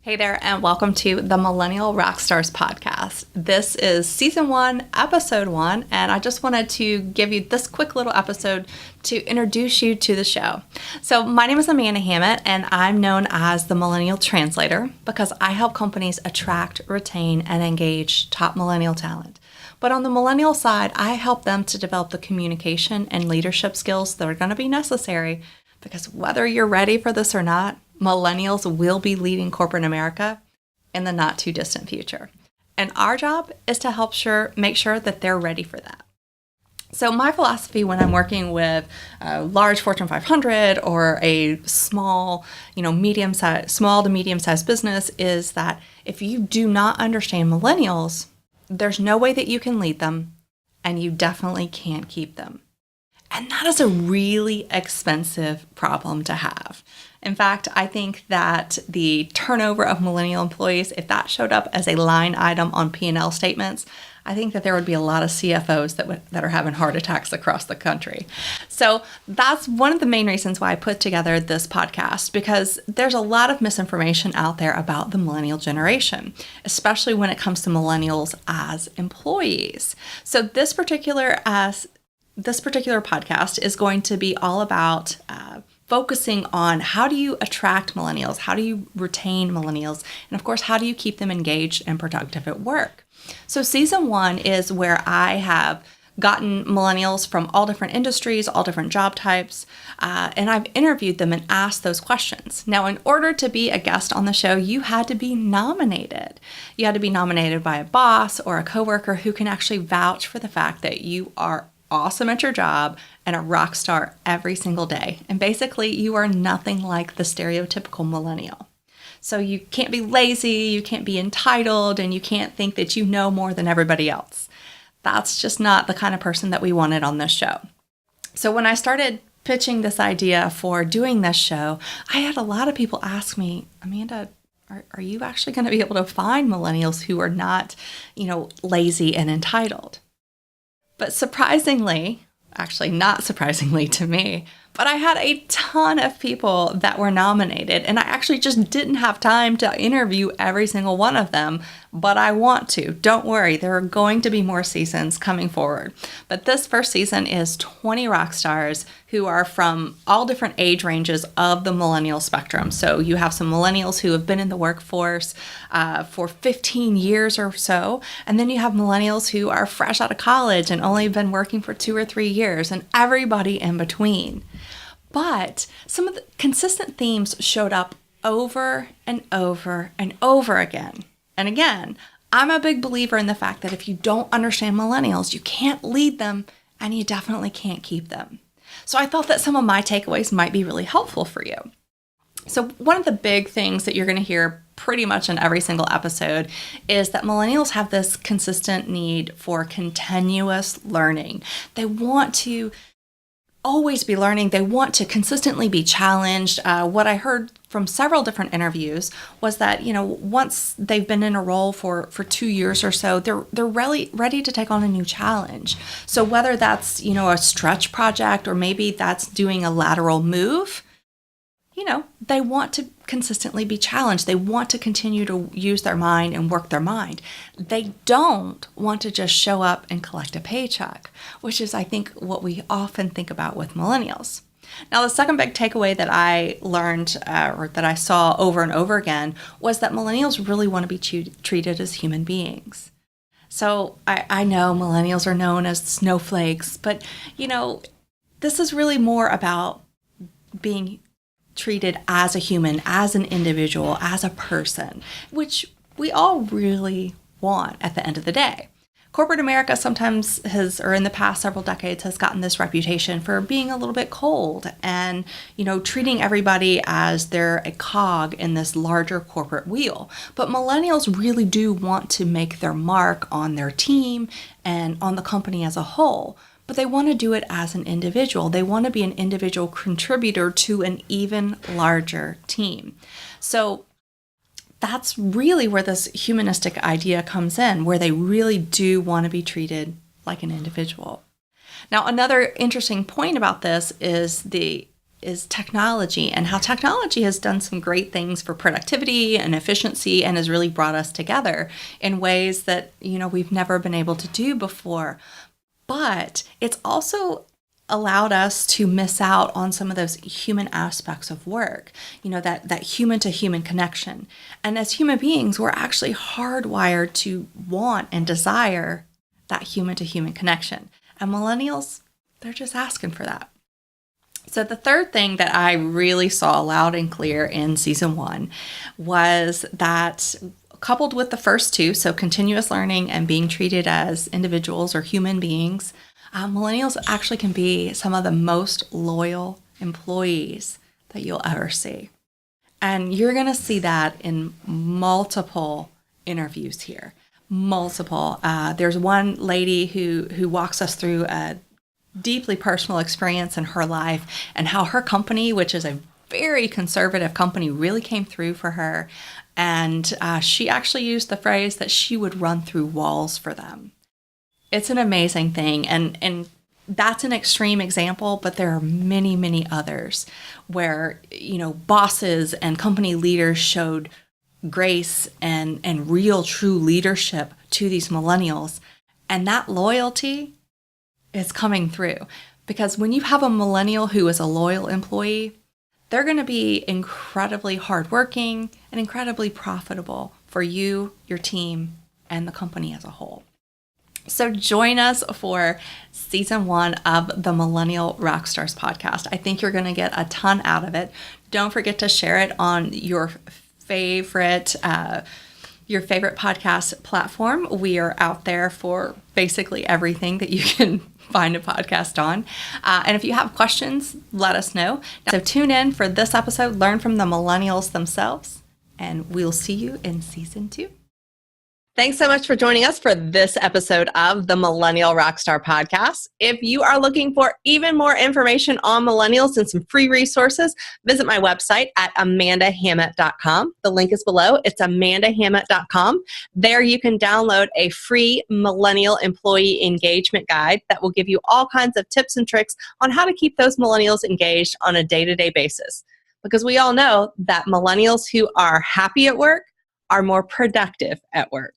Hey there, and welcome to the Millennial Rockstars podcast. This is season 1, episode 1, and I just wanted to give you this quick little episode to introduce you to the show. So my name is Hammett, and I'm known as the Millennial Translator because I help companies attract, retain, and engage top millennial talent. But on the millennial side, I help them to develop the communication and leadership skills that are going to be necessary because whether you're ready for this or not, millennials will be leading corporate America in the not too distant future. And our job is to help make sure that they're ready for that. So my philosophy when I'm working with a large Fortune 500 or a small to medium-sized business is that if you do not understand millennials, there's no way that you can lead them, and you definitely can't keep them. And that is a really expensive problem to have. In fact, I think that the turnover of millennial employees, if that showed up as a line item on P&L statements, I think that there would be a lot of CFOs that are having heart attacks across the country. So that's one of the main reasons why I put together this podcast, because there's a lot of misinformation out there about the millennial generation, especially when it comes to millennials as employees. So this particular podcast is going to be all about focusing on how do you attract millennials, how do you retain millennials, and of course, how do you keep them engaged and productive at work. So season 1 is where I have gotten millennials from all different industries, all different job types, and I've interviewed them and asked those questions. Now, in order to be a guest on the show, you had to be nominated. You had to be nominated by a boss or a coworker who can actually vouch for the fact that you are awesome at your job and a rock star every single day. And basically, you are nothing like the stereotypical millennial. So you can't be lazy, you can't be entitled, and you can't think that you know more than everybody else. That's just not the kind of person that we wanted on this show. So when I started pitching this idea for doing this show, I had a lot of people ask me, Amanda, are you actually going to be able to find millennials who are not, lazy and entitled? But surprisingly, actually not surprisingly to me, but I had a ton of people that were nominated, and I actually just didn't have time to interview every single one of them, but I want to. Don't worry, there are going to be more seasons coming forward. But this first season is 20 rock stars who are from all different age ranges of the millennial spectrum. So you have some millennials who have been in the workforce for 15 years or so, and then you have millennials who are fresh out of college and only been working for 2 or 3 years, and everybody in between. But some of the consistent themes showed up over and over and over again. And again, I'm a big believer in the fact that if you don't understand millennials, you can't lead them and you definitely can't keep them. So I thought that some of my takeaways might be really helpful for you. So one of the big things that you're going to hear pretty much in every single episode is that millennials have this consistent need for continuous learning. They want to always be learning. They want to consistently be challenged. What I heard from several different interviews was that, once they've been in a role for 2 years or so, they're really ready to take on a new challenge. So whether that's, a stretch project or maybe that's doing a lateral move, they want to consistently be challenged. They want to continue to use their mind and work their mind. They don't want to just show up and collect a paycheck, which is, I think, what we often think about with millennials. Now, the second big takeaway that I learned or that I saw over and over again was that millennials really want to be treated as human beings. So I know millennials are known as snowflakes, but, this is really more about being treated as a human, as an individual, as a person, which we all really want at the end of the day. Corporate America sometimes or in the past several decades, has gotten this reputation for being a little bit cold and, treating everybody as they're a cog in this larger corporate wheel. But millennials really do want to make their mark on their team and on the company as a whole. But they want to do it as an individual. They want to be an individual contributor to an even larger team. So that's really where this humanistic idea comes in, where they really do want to be treated like an individual. Now, another interesting point about this is the is technology, and how technology has done some great things for productivity and efficiency and has really brought us together in ways that, we've never been able to do before. But it's also allowed us to miss out on some of those human aspects of work, that human to human connection. And as human beings, we're actually hardwired to want and desire that human to human connection. And millennials, they're just asking for that. So the third thing that I really saw loud and clear in season 1 was that, coupled with the first two, so continuous learning and being treated as individuals or human beings, millennials actually can be some of the most loyal employees that you'll ever see. And you're going to see that in multiple interviews here. Multiple. There's one lady who walks us through a deeply personal experience in her life and how her company, which is a very conservative company, really came through for her. And she actually used the phrase that she would run through walls for them. It's an amazing thing. And that's an extreme example, but there are many, many others where, bosses and company leaders showed grace and real, true leadership to these millennials. And that loyalty is coming through, because when you have a millennial who is a loyal employee, they're going to be incredibly hardworking and incredibly profitable for you, your team, and the company as a whole. So join us for season 1 of the Millennial Rockstars podcast. I think you're going to get a ton out of it. Don't forget to share it on your favorite podcast platform. We are out there for basically everything that you can find a podcast on. And if you have questions, let us know. So tune in for this episode, learn from the millennials themselves, and we'll see you in season 2. Thanks so much for joining us for this episode of the Millennial Rockstar podcast. If you are looking for even more information on millennials and some free resources, visit my website at amandahammett.com. The link is below. It's amandahammett.com. There you can download a free millennial employee engagement guide that will give you all kinds of tips and tricks on how to keep those millennials engaged on a day-to-day basis. Because we all know that millennials who are happy at work are more productive at work.